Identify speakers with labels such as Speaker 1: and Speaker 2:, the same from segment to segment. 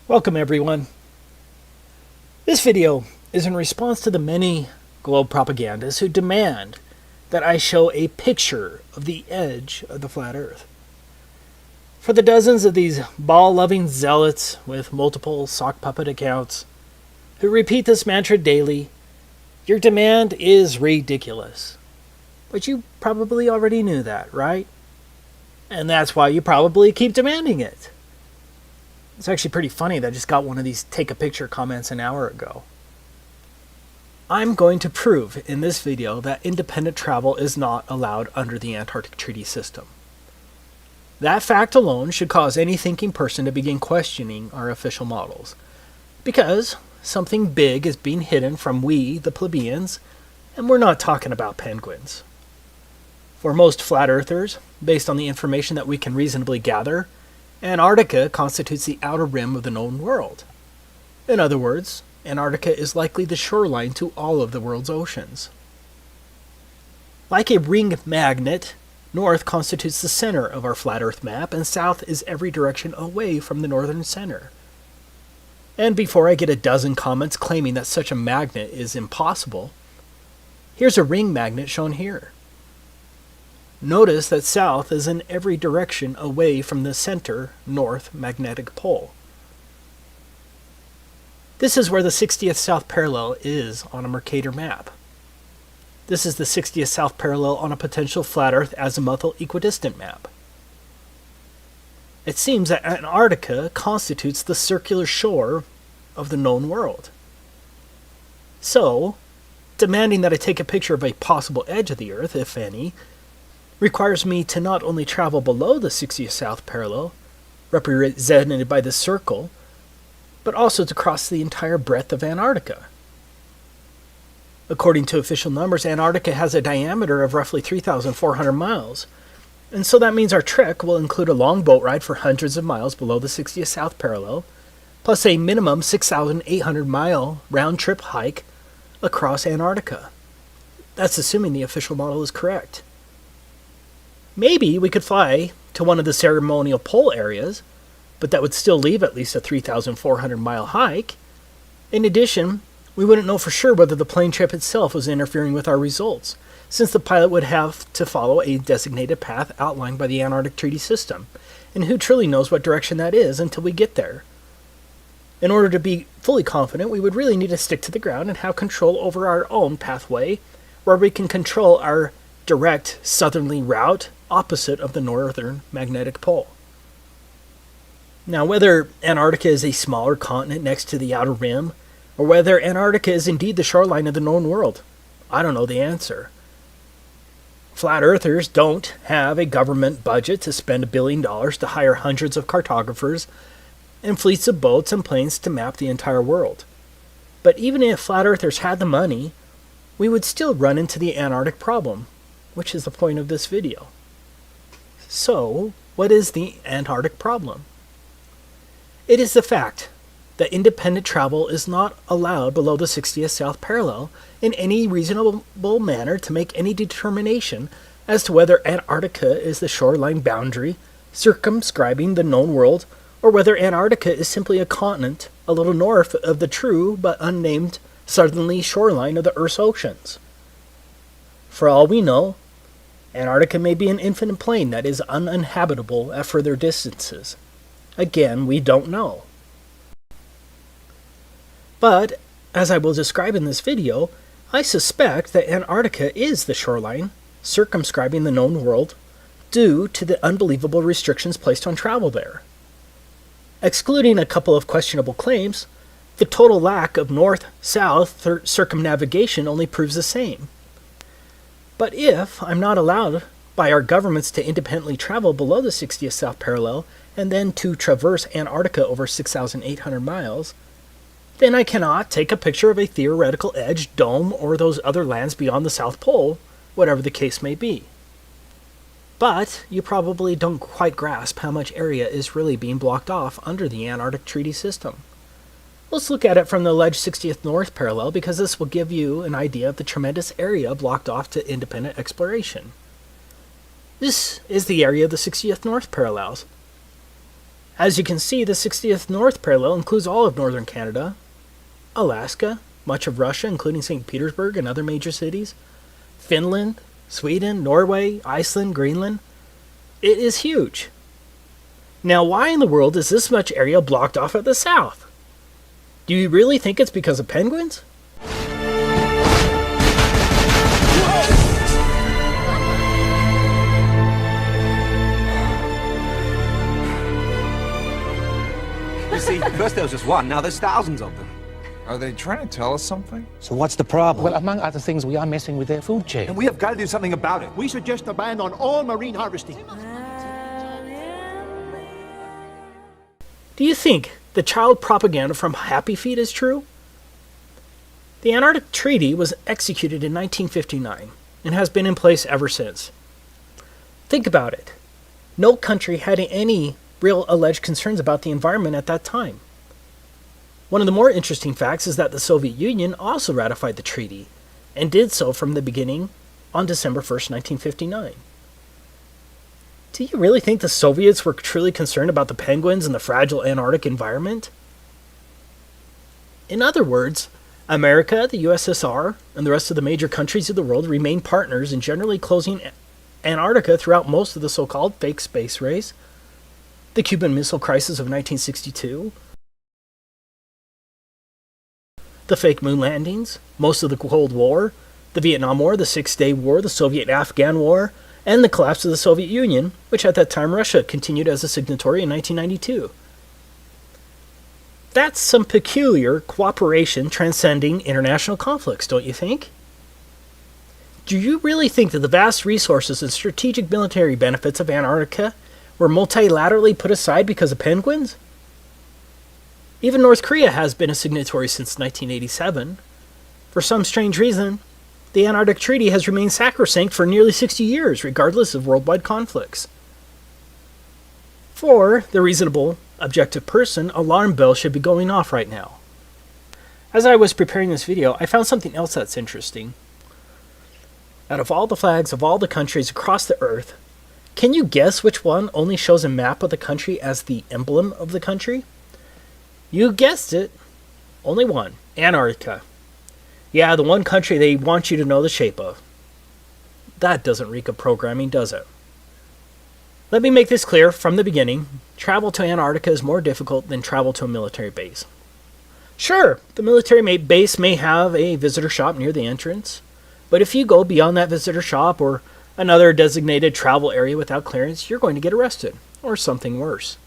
Speaker 1: Welcome everyone. This video is in response to the many globe propagandists who demand that I show a picture of the edge of the flat earth. For the dozens of these ball-loving zealots with multiple sock puppet accounts who repeat this mantra daily, your demand is ridiculous. But you probably already knew that, right? And that's why you probably keep demanding it. It's actually pretty funny that I just got one of these take a picture comments an hour ago. I'm going to prove in this video that independent travel is not allowed under the Antarctic Treaty System. That fact alone should cause any thinking person to begin questioning our official models, because something big is being hidden from we, the plebeians, and we're not talking about penguins. For most flat earthers, based on the information that we can reasonably gather, Antarctica constitutes the outer rim of the known world. In other words, Antarctica is likely the shoreline to all of the world's oceans. Like a ring magnet, north constitutes the center of our flat Earth map, and south is every direction away from the northern center. And before I get a dozen comments claiming that such a magnet is impossible, here's a ring magnet shown here. Notice that south is in every direction away from the center north magnetic pole. This is where the 60th south parallel is on a Mercator map. This is the 60th south parallel on a potential flat Earth azimuthal equidistant map. It seems that Antarctica constitutes the circular shore of the known world. So, demanding that I take a picture of a possible edge of the Earth, if any, requires me to not only travel below the 60th south parallel, represented by the circle, but also to cross the entire breadth of Antarctica. According to official numbers, Antarctica has a diameter of roughly 3,400 miles, and so that means our trek will include a long boat ride for hundreds of miles below the 60th south parallel, plus a minimum 6,800-mile round-trip hike across Antarctica. That's assuming the official model is correct. Maybe we could fly to one of the ceremonial pole areas, but that would still leave at least a 3,400-mile hike. In addition, we wouldn't know for sure whether the plane trip itself was interfering with our results, since the pilot would have to follow a designated path outlined by the Antarctic Treaty System, and who truly knows what direction that is until we get there. In order to be fully confident, we would really need to stick to the ground and have control over our own pathway, where we can control our direct southerly route opposite of the northern magnetic pole. Now, whether Antarctica is a smaller continent next to the outer rim, or whether Antarctica is indeed the shoreline of the known world, I don't know the answer. Flat earthers don't have a government budget to spend $1 billion to hire hundreds of cartographers and fleets of boats and planes to map the entire world. But even if flat earthers had the money, we would still run into the Antarctic problem, which is the point of this video. So, what is the Antarctic problem? It is the fact that independent travel is not allowed below the 60th south parallel in any reasonable manner to make any determination as to whether Antarctica is the shoreline boundary circumscribing the known world, or whether Antarctica is simply a continent a little north of the true but unnamed southerly shoreline of the Earth's oceans. For all we know, Antarctica may be an infinite plain that is uninhabitable at further distances. Again, we don't know. But, as I will describe in this video, I suspect that Antarctica is the shoreline circumscribing the known world due to the unbelievable restrictions placed on travel there. Excluding a couple of questionable claims, the total lack of north-south circumnavigation only proves the same. But if I'm not allowed by our governments to independently travel below the 60th south parallel and then to traverse Antarctica over 6,800 miles, then I cannot take a picture of a theoretical edge, dome, or those other lands beyond the South Pole, whatever the case may be. But you probably don't quite grasp how much area is really being blocked off under the Antarctic Treaty System. Let's look at it from the alleged 60th north parallel, because this will give you an idea of the tremendous area blocked off to independent exploration. This is the area of the 60th north parallels. As you can see, the 60th North parallel includes all of northern Canada, Alaska, much of Russia, including St. Petersburg and other major cities, Finland, Sweden, Norway, Iceland, Greenland. It is huge. Now, why in the world is this much area blocked off at the south? Do you really think it's because of penguins?
Speaker 2: You see, first there was just one, now there's thousands of them.
Speaker 3: Are they trying to tell us something?
Speaker 4: So what's the problem?
Speaker 5: Well, among other things, we are messing with their food chain.
Speaker 2: And we have got to do something about it.
Speaker 6: We suggest a ban on all marine harvesting.
Speaker 1: Do you think the child propaganda from Happy Feet is true? The Antarctic Treaty was executed in 1959 and has been in place ever since. Think about it. No country had any real alleged concerns about the environment at that time. One of the more interesting facts is that the Soviet Union also ratified the treaty, and did so from the beginning on December 1st, 1959. Do you really think the Soviets were truly concerned about the penguins and the fragile Antarctic environment? In other words, America, the USSR, and the rest of the major countries of the world remained partners in generally closing Antarctica throughout most of the so-called fake space race, the Cuban Missile Crisis of 1962, the fake moon landings, most of the Cold War, the Vietnam War, the Six-Day War, the Soviet-Afghan War, and the collapse of the Soviet Union, which at that time Russia continued as a signatory in 1992. That's some peculiar cooperation transcending international conflicts, don't you think? Do you really think that the vast resources and strategic military benefits of Antarctica were multilaterally put aside because of penguins? Even North Korea has been a signatory since 1987. For some strange reason, the Antarctic Treaty has remained sacrosanct for nearly 60 years, regardless of worldwide conflicts. For the reasonable, objective person, alarm bells should be going off right now. As I was preparing this video, I found something else that's interesting. Out of all the flags of all the countries across the Earth, can you guess which one only shows a map of the country as the emblem of the country? You guessed it. Only one. Antarctica. Yeah, the one country they want you to know the shape of. That doesn't reek of programming, does it? Let me make this clear from the beginning. Travel to Antarctica is more difficult than travel to a military base. Sure, the military base may have a visitor shop near the entrance, but if you go beyond that visitor shop or another designated travel area without clearance, you're going to get arrested, or something worse.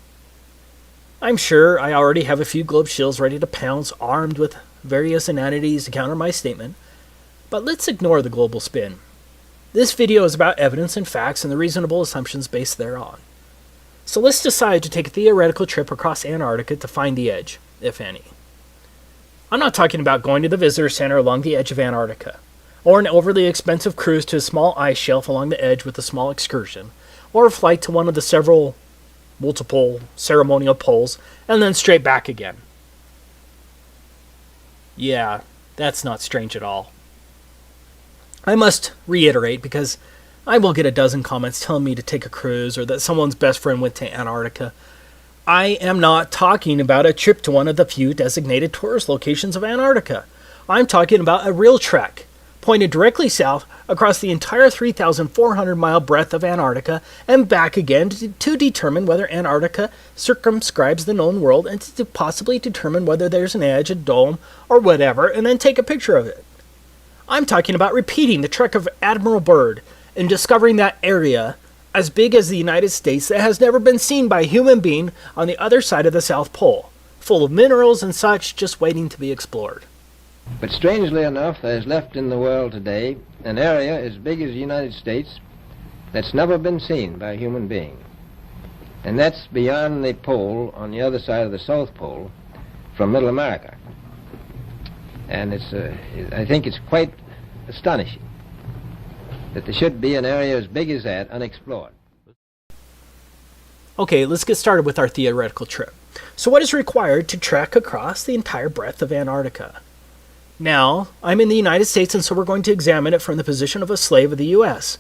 Speaker 1: I'm sure I already have a few globe shields ready to pounce, armed with various inanities to counter my statement, but let's ignore the global spin. This video is about evidence and facts and the reasonable assumptions based thereon. So let's decide to take a theoretical trip across Antarctica to find the edge, if any. I'm not talking about going to the visitor center along the edge of Antarctica, or an overly expensive cruise to a small ice shelf along the edge with a small excursion, or a flight to one of the multiple ceremonial poles, and then straight back again. Yeah, that's not strange at all. I must reiterate, because I will get a dozen comments telling me to take a cruise or that someone's best friend went to Antarctica. I am not talking about a trip to one of the few designated tourist locations of Antarctica. I'm talking about a real trek, pointed directly south across the entire 3,400-mile breadth of Antarctica and back again to determine whether Antarctica circumscribes the known world and to possibly determine whether there's an edge, a dome, or whatever, and then take a picture of it. I'm talking about repeating the trek of Admiral Byrd and discovering that area as big as the United States that has never been seen by a human being on the other side of the South Pole, full of minerals and such just waiting to be explored.
Speaker 7: But strangely enough, there is left in the world today an area as big as the United States that's never been seen by a human being. And that's beyond the pole on the other side of the South Pole from Middle America. And I think it's quite astonishing that there should be an area as big as that unexplored.
Speaker 1: Okay, let's get started with our theoretical trip. So what is required to trek across the entire breadth of Antarctica? Now, I'm in the United States, and so we're going to examine it from the position of a slave of the U.S.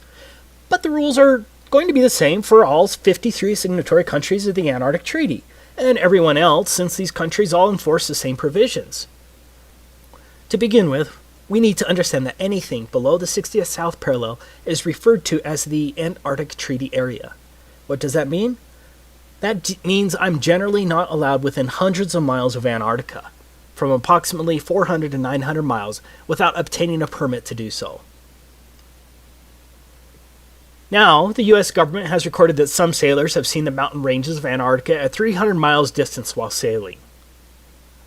Speaker 1: But the rules are going to be the same for all 53 signatory countries of the Antarctic Treaty, and everyone else, since these countries all enforce the same provisions. To begin with, we need to understand that anything below the 60th south parallel is referred to as the Antarctic Treaty Area. What does that mean? That means I'm generally not allowed within hundreds of miles of Antarctica, from approximately 400 to 900 miles, without obtaining a permit to do so. Now, the US government has recorded that some sailors have seen the mountain ranges of Antarctica at 300 miles distance while sailing.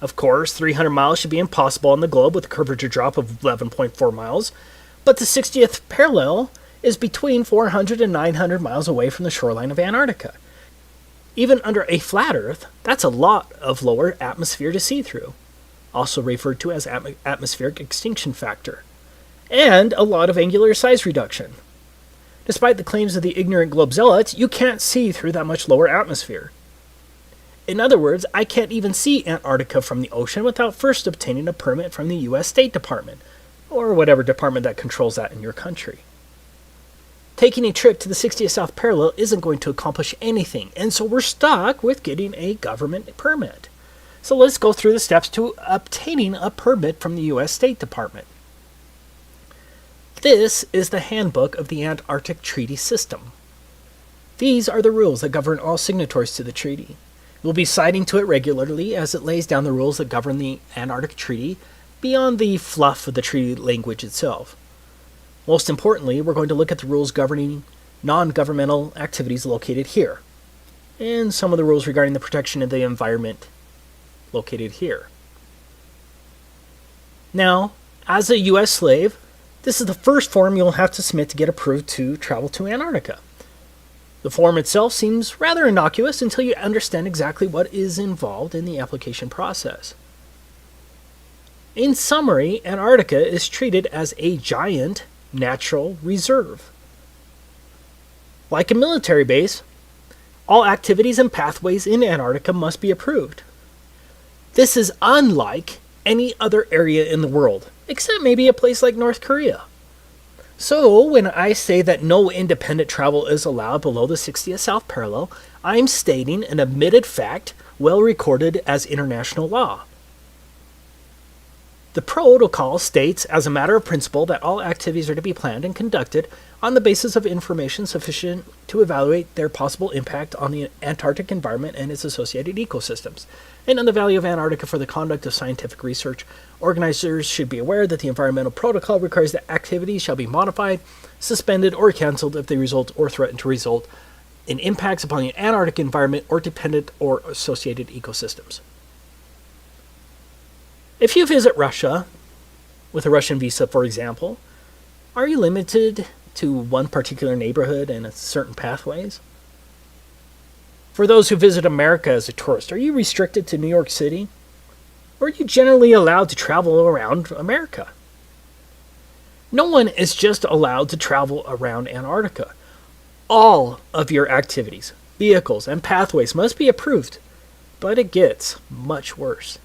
Speaker 1: Of course, 300 miles should be impossible on the globe with a curvature drop of 11.4 miles, but the 60th parallel is between 400 and 900 miles away from the shoreline of Antarctica. Even under a flat Earth, that's a lot of lower atmosphere to see through, also referred to as atmospheric extinction factor, and a lot of angular size reduction. Despite the claims of the ignorant globe zealots, you can't see through that much lower atmosphere. In other words, I can't even see Antarctica from the ocean without first obtaining a permit from the US State Department, or whatever department that controls that in your country. Taking a trip to the 60th South Parallel isn't going to accomplish anything, and so we're stuck with getting a government permit. So let's go through the steps to obtaining a permit from the US State Department. This is the handbook of the Antarctic Treaty System. These are the rules that govern all signatories to the treaty. We'll be citing to it regularly as it lays down the rules that govern the Antarctic Treaty beyond the fluff of the treaty language itself. Most importantly, we're going to look at the rules governing non-governmental activities located here, and some of the rules regarding the protection of the environment located here. Now, as a U.S. slave, this is the first form you'll have to submit to get approved to travel to Antarctica. The form itself seems rather innocuous until you understand exactly what is involved in the application process. In summary, Antarctica is treated as a giant natural reserve. Like a military base, all activities and pathways in Antarctica must be approved. This is unlike any other area in the world, except maybe a place like North Korea. So, when I say that no independent travel is allowed below the 60th South Parallel, I'm stating an admitted fact well recorded as international law. The protocol states, as a matter of principle, that all activities are to be planned and conducted on the basis of information sufficient to evaluate their possible impact on the Antarctic environment and its associated ecosystems, and on the value of Antarctica for the conduct of scientific research. Organizers should be aware that the environmental protocol requires that activities shall be modified, suspended, or canceled if they result or threaten to result in impacts upon the Antarctic environment or dependent or associated ecosystems. If you visit Russia, with a Russian visa, for example, are you limited to one particular neighborhood and certain pathways? For those who visit America as a tourist, are you restricted to New York City? Or are you generally allowed to travel around America? No one is just allowed to travel around Antarctica. All of your activities, vehicles, and pathways must be approved, but it gets much worse.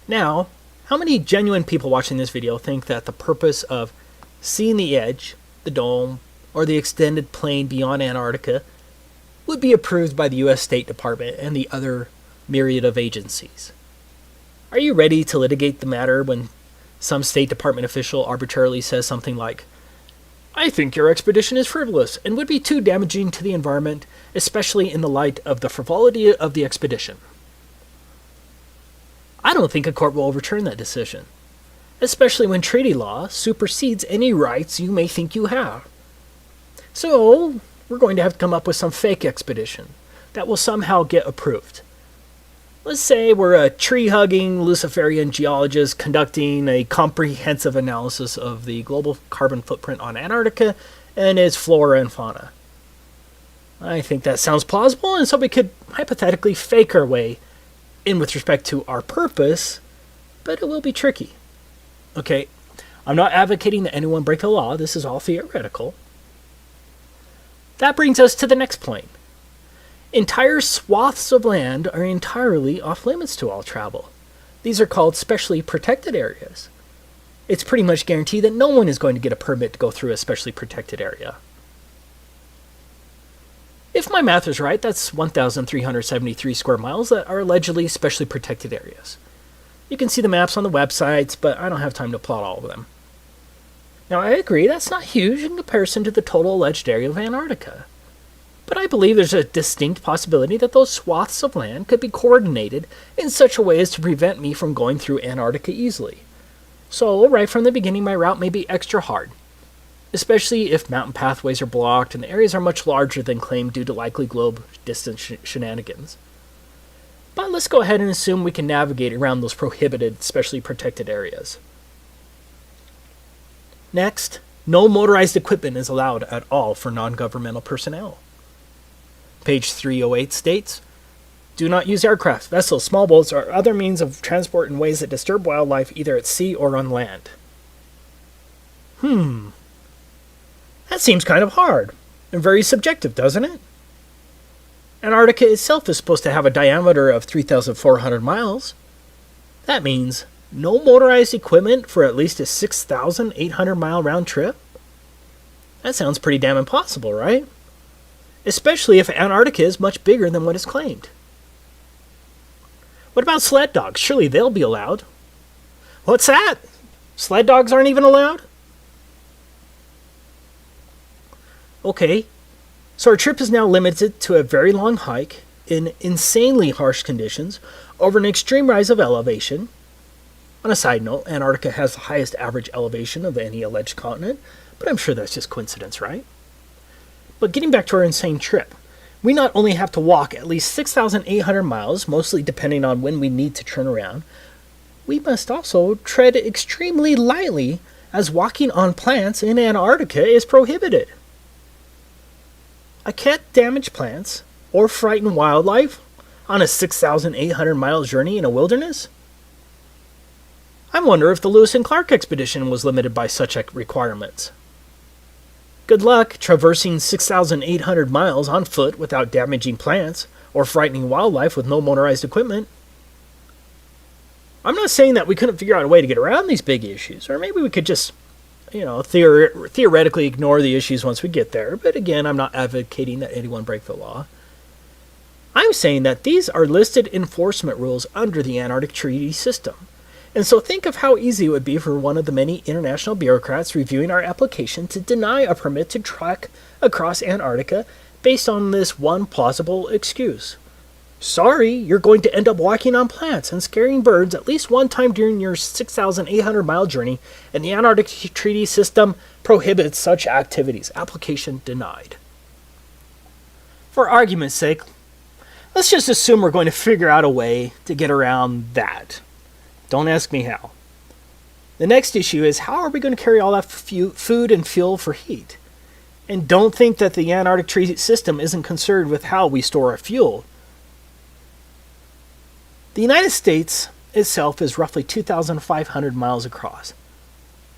Speaker 1: Now, how many genuine people watching this video think that the purpose of seeing the edge, the dome, or the extended plain beyond Antarctica would be approved by the US State Department and the other myriad of agencies? Are you ready to litigate the matter when some State Department official arbitrarily says something like, "I think your expedition is frivolous and would be too damaging to the environment, especially in the light of the frivolity of the expedition"? I don't think a court will overturn that decision, especially when treaty law supersedes any rights you may think you have. So, we're going to have to come up with some fake expedition that will somehow get approved. Let's say we're a tree-hugging Luciferian geologist conducting a comprehensive analysis of the global carbon footprint on Antarctica and its flora and fauna. I think that sounds plausible, and so we could hypothetically fake our way in with respect to our purpose, but it will be tricky. Okay, I'm not advocating that anyone break the law. This is all theoretical. That brings us to the next point. Entire swaths of land are entirely off limits to all travel. These are called specially protected areas. It's pretty much guaranteed that no one is going to get a permit to go through a specially protected area. If my math is right, that's 1,373 square miles that are allegedly specially protected areas. You can see the maps on the websites, but I don't have time to plot all of them. Now, I agree that's not huge in comparison to the total alleged area of Antarctica. But I believe there's a distinct possibility that those swaths of land could be coordinated in such a way as to prevent me from going through Antarctica easily. So, right from the beginning, my route may be extra hard, especially if mountain pathways are blocked and the areas are much larger than claimed due to likely globe distance shenanigans. But let's go ahead and assume we can navigate around those prohibited, specially protected areas. Next, no motorized equipment is allowed at all for non-governmental personnel. Page 308 states, do not use aircraft, vessels, small boats, or other means of transport in ways that disturb wildlife either at sea or on land. That seems kind of hard and very subjective, doesn't it? Antarctica itself is supposed to have a diameter of 3,400 miles. That means no motorized equipment for at least a 6,800-mile round trip? That sounds pretty damn impossible, right? Especially if Antarctica is much bigger than what is claimed. What about sled dogs? Surely they'll be allowed. What's that? Sled dogs aren't even allowed? Okay, so our trip is now limited to a very long hike in insanely harsh conditions over an extreme rise of elevation. On a side note, Antarctica has the highest average elevation of any alleged continent, but I'm sure that's just coincidence, right? But getting back to our insane trip, we not only have to walk at least 6,800 miles, mostly depending on when we need to turn around, we must also tread extremely lightly as walking on plants in Antarctica is prohibited. I can't damage plants or frighten wildlife on a 6,800-mile journey in a wilderness? I wonder if the Lewis and Clark expedition was limited by such requirements. Good luck traversing 6,800 miles on foot without damaging plants or frightening wildlife with no motorized equipment. I'm not saying that we couldn't figure out a way to get around these big issues, or maybe we could just, theoretically ignore the issues once we get there, but again, I'm not advocating that anyone break the law. I'm saying that these are listed enforcement rules under the Antarctic Treaty System. And so think of how easy it would be for one of the many international bureaucrats reviewing our application to deny a permit to trek across Antarctica based on this one plausible excuse. Sorry, you're going to end up walking on plants and scaring birds at least one time during your 6,800-mile journey, and the Antarctic Treaty System prohibits such activities. Application denied. For argument's sake, let's just assume we're going to figure out a way to get around that. Don't ask me how. The next issue is, how are we going to carry all that food and fuel for heat? And don't think that the Antarctic Treaty System isn't concerned with how we store our fuel. The United States itself is roughly 2,500 miles across.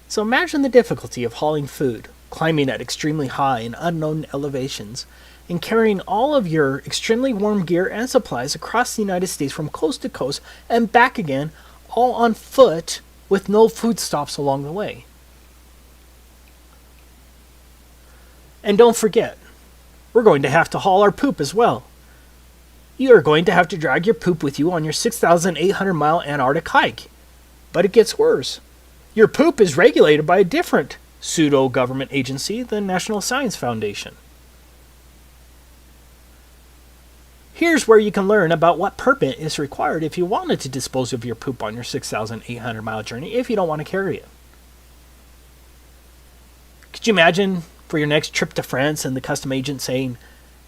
Speaker 1: So imagine the difficulty of hauling food, climbing at extremely high and unknown elevations, and carrying all of your extremely warm gear and supplies across the United States from coast to coast and back again, all on foot with no food stops along the way. And don't forget, we're going to have to haul our poop as well. You are going to have to drag your poop with you on your 6,800-mile Antarctic hike. But it gets worse. Your poop is regulated by a different pseudo-government agency, the National Science Foundation. Here's where you can learn about what permit is required if you wanted to dispose of your poop on your 6,800-mile journey if you don't want to carry it. Could you imagine for your next trip to France and the custom agent saying,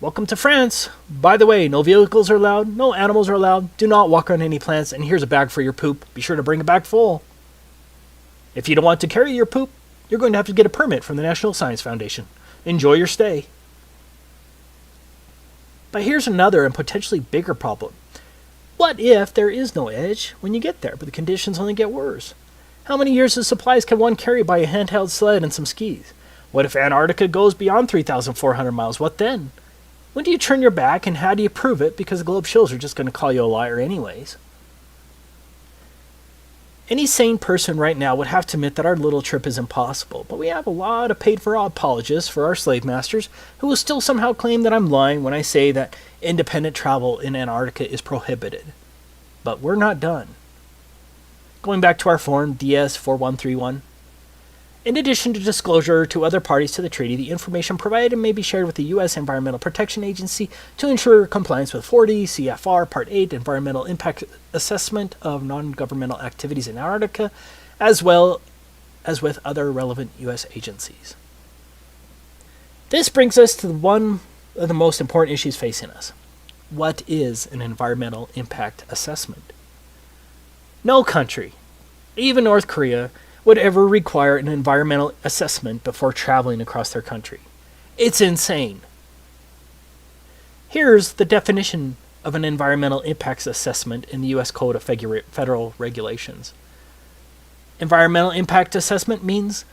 Speaker 1: "Welcome to France. By the way, no vehicles are allowed, no animals are allowed, do not walk on any plants, and here's a bag for your poop. Be sure to bring it back full." If you don't want to carry your poop, you're going to have to get a permit from the National Science Foundation. Enjoy your stay. But here's another and potentially bigger problem. What if there is no edge when you get there, but the conditions only get worse? How many years of supplies can one carry by a handheld sled and some skis? What if Antarctica goes beyond 3,400 miles? What then? When do you turn your back, and how do you prove it? Because the globe shows are just going to call you a liar anyways. Any sane person right now would have to admit that our little trip is impossible, but we have a lot of paid-for apologists for our slave masters who will still somehow claim that I'm lying when I say that independent travel in Antarctica is prohibited. But we're not done. Going back to our form DS4131, in addition to disclosure to other parties to the treaty, the information provided may be shared with the U.S. Environmental Protection Agency to ensure compliance with 40 CFR Part 8 Environmental Impact Assessment of Non-Governmental Activities in Antarctica, as well as with other relevant U.S. agencies. This brings us to one of the most important issues facing us. What is an environmental impact assessment? No country, even North Korea, would ever require an environmental assessment before traveling across their country. It's insane. Here's the definition of an environmental impacts assessment in the U.S. Code of Federal Regulations. Environmental impact assessment means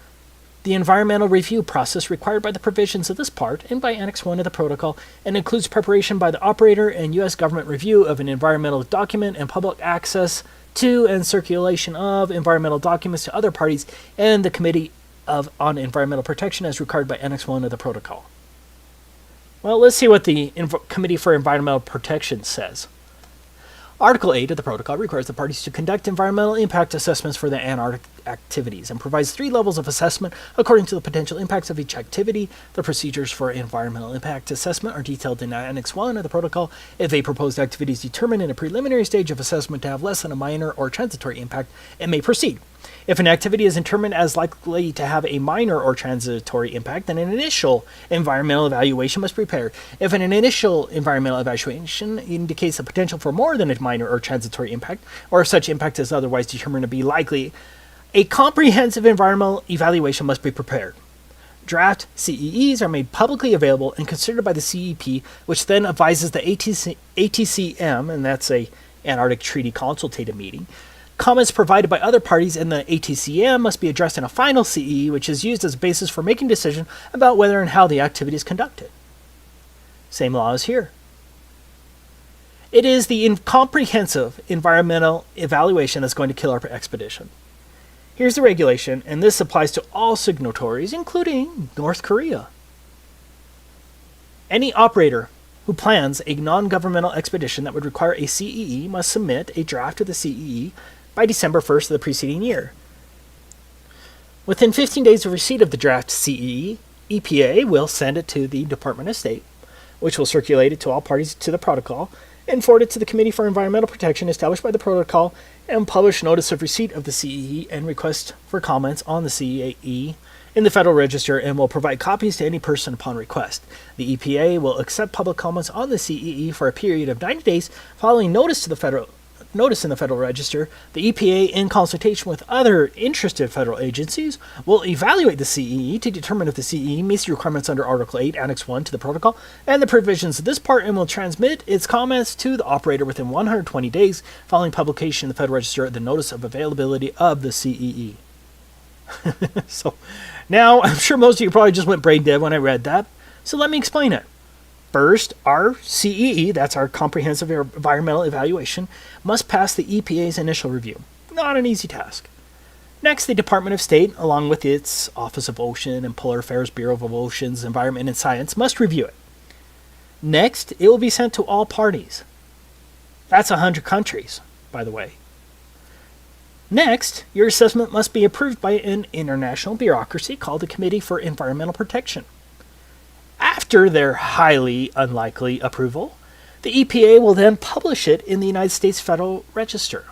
Speaker 1: the environmental review process required by the provisions of this part and by Annex 1 of the Protocol, and includes preparation by the operator and U.S. government review of an environmental document and public access to and circulation of environmental documents to other parties and the Committee on Environmental Protection as required by Annex 1 of the Protocol. Well, let's see what the Committee for Environmental Protection says. Article 8 of the Protocol requires the parties to conduct environmental impact assessments for the Antarctic activities and provides 3 levels of assessment according to the potential impacts of each activity. The procedures for environmental impact assessment are detailed in Annex 1 of the Protocol. If a proposed activity is determined in a preliminary stage of assessment to have less than a minor or transitory impact, it may proceed. If an activity is determined as likely to have a minor or transitory impact, then an initial environmental evaluation must be prepared. If an initial environmental evaluation indicates the potential for more than a minor or transitory impact, or if such impact is otherwise determined to be likely, a comprehensive environmental evaluation must be prepared. Draft CEEs are made publicly available and considered by the CEP, which then advises the ATCM, and that's a Antarctic Treaty Consultative Meeting. Comments provided by other parties in the ATCM must be addressed in a final CEE, which is used as a basis for making decision about whether and how the activity is conducted. Same law as here. It is the comprehensive environmental evaluation that's going to kill our expedition. Here's the regulation, and this applies to all signatories, including North Korea. Any operator who plans a non-governmental expedition that would require a CEE must submit a draft of the CEE by December 1st of the preceding year. Within 15 days of receipt of the draft CEE, EPA will send it to the Department of State, which will circulate it to all parties to the protocol, and forward it to the Committee for Environmental Protection established by the protocol, and publish notice of receipt of the CEE and request for comments on the CEE in the Federal Register, and will provide copies to any person upon request. The EPA will accept public comments on the CEE for a period of 90 days following notice in the Federal Register. The EPA, in consultation with other interested federal agencies, will evaluate the CEE to determine if the CEE meets the requirements under Article 8, Annex 1 to the Protocol, and the provisions of this part, and will transmit its comments to the operator within 120 days following publication in the Federal Register of the notice of availability of the CEE. So, now, I'm sure most of you probably just went brain dead when I read that, so let me explain it. First, our CEE, that's our Comprehensive Environmental Evaluation, must pass the EPA's initial review. Not an easy task. Next, the Department of State, along with its Office of Ocean and Polar Affairs Bureau of Oceans, Environment and Science, must review it. Next, it will be sent to all parties. That's 100 countries, by the way. Next, your assessment must be approved by an international bureaucracy called the Committee for Environmental Protection. After their highly unlikely approval, the EPA will then publish it in the United States Federal Register.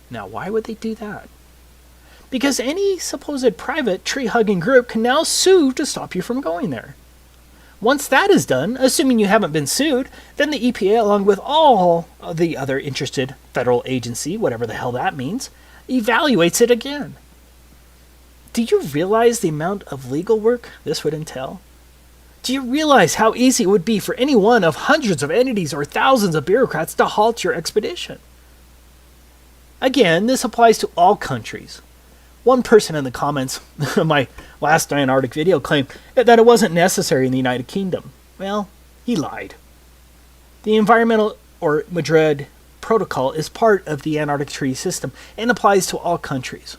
Speaker 1: Now, why would they do that? Because any supposed private tree-hugging group can now sue to stop you from going there. Once that is done, assuming you haven't been sued, then the EPA, along with all of the other interested federal agency, whatever the hell that means, evaluates it again. Do you realize the amount of legal work this would entail? Do you realize how easy it would be for any one of hundreds of entities or thousands of bureaucrats to halt your expedition? Again, this applies to all countries. One person in the comments of my last Antarctic video claimed that it wasn't necessary in the United Kingdom. Well, he lied. The environmental or Madrid Protocol is part of the Antarctic Treaty System and applies to all countries.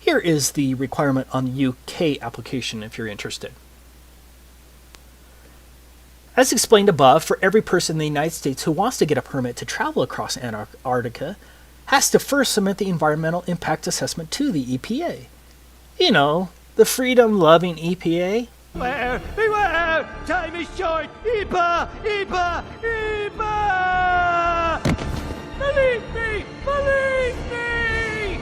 Speaker 1: Here is the requirement on the UK application if you're interested. As explained above, for every person in the United States who wants to get a permit to travel across Antarctica, has to first submit the environmental impact assessment to the EPA. You know, the freedom-loving EPA.
Speaker 6: Beware! Beware! Time is short! EPA! EPA! EPA! Believe me! Believe me!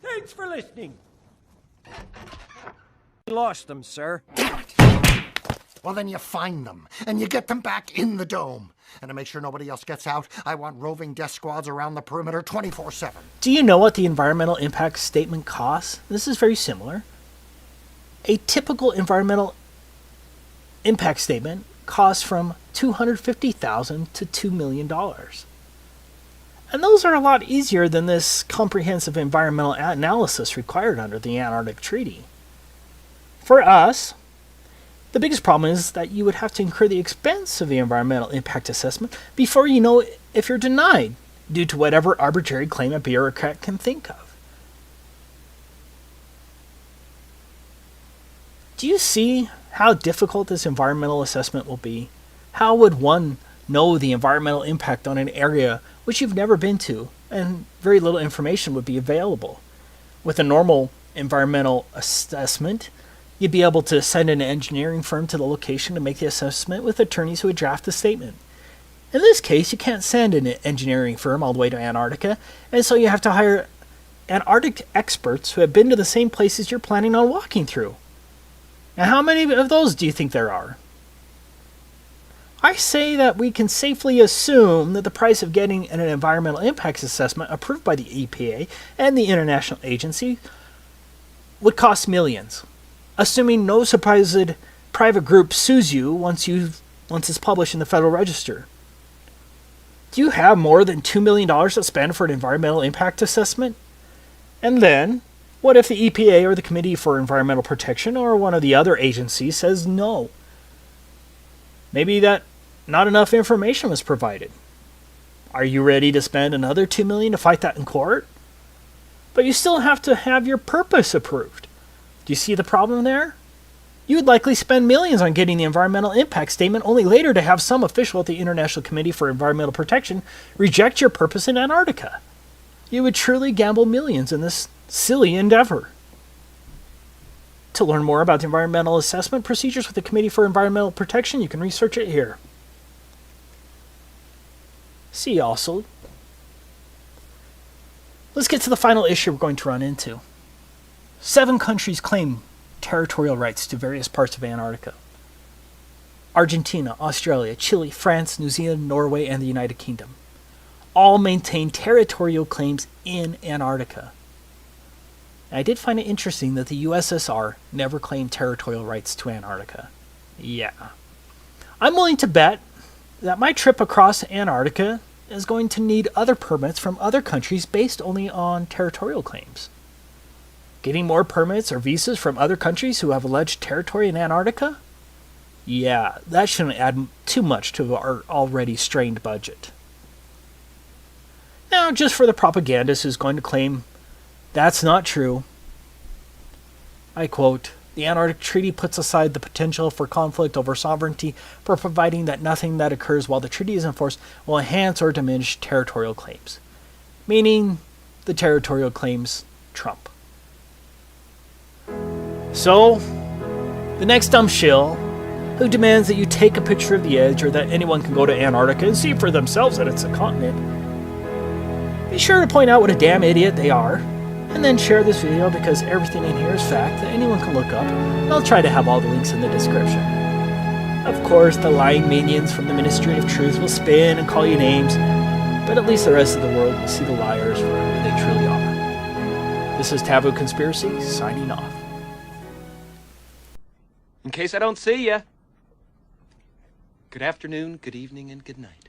Speaker 6: Thanks for listening. Lost them, sir.
Speaker 4: Well, then you find them, and you get them back in the dome. And to make sure nobody else gets out, I want roving death squads around the perimeter 24/7.
Speaker 1: Do you know what the environmental impact statement costs? This is very similar. A typical environmental impact statement costs from $250,000 to $2 million. And those are a lot easier than this comprehensive environmental analysis required under the Antarctic Treaty. For us, the biggest problem is that you would have to incur the expense of the environmental impact assessment before you know if you're denied, due to whatever arbitrary claim a bureaucrat can think of. Do you see how difficult this environmental assessment will be? How would one know the environmental impact on an area which you've never been to, and very little information would be available? With a normal environmental assessment, you'd be able to send an engineering firm to the location to make the assessment with attorneys who would draft the statement. In this case, you can't send an engineering firm all the way to Antarctica, and so you have to hire Antarctic experts who have been to the same places you're planning on walking through. And how many of those do you think there are? I say that we can safely assume that the price of getting an environmental impacts assessment approved by the EPA and the international agency would cost millions, assuming no supposed private group sues you once it's published in the Federal Register. Do you have more than $2 million to spend for an environmental impact assessment? And then, what if the EPA or the Committee for Environmental Protection or one of the other agencies says no? Maybe that not enough information was provided. Are you ready to spend another $2 million to fight that in court? But you still have to have your purpose approved. Do you see the problem there? You would likely spend millions on getting the environmental impact statement, only later to have some official at the International Committee for Environmental Protection reject your purpose in Antarctica. You would truly gamble millions in this silly endeavor. To learn more about the environmental assessment procedures with the Committee for Environmental Protection, you can research it here. See also, let's get to the final issue we're going to run into. 7 countries claim territorial rights to various parts of Antarctica. Argentina, Australia, Chile, France, New Zealand, Norway, and the United Kingdom all maintain territorial claims in Antarctica. I did find it interesting that the USSR never claimed territorial rights to Antarctica. Yeah. I'm willing to bet that my trip across Antarctica is going to need other permits from other countries based only on territorial claims. Getting more permits or visas from other countries who have alleged territory in Antarctica? Yeah, that shouldn't add too much to our already strained budget. Now, just for the propagandist who's going to claim that's not true, I quote, "The Antarctic Treaty puts aside the potential for conflict over sovereignty for providing that nothing that occurs while the treaty is in force will enhance or diminish territorial claims." Meaning, the territorial claims trump. So, the next dumb shill who demands that you take a picture of the edge or that anyone can go to Antarctica and see for themselves that it's a continent, be sure to point out what a damn idiot they are, and then share this video because everything in here is fact that anyone can look up, and I'll try to have all the links in the description. Of course, the lying minions from the Ministry of Truth will spin and call you names, but at least the rest of the world will see the liars for who they truly are. This is Taboo Conspiracy, signing off.
Speaker 2: In case I don't see ya. Good afternoon, good evening, and good night.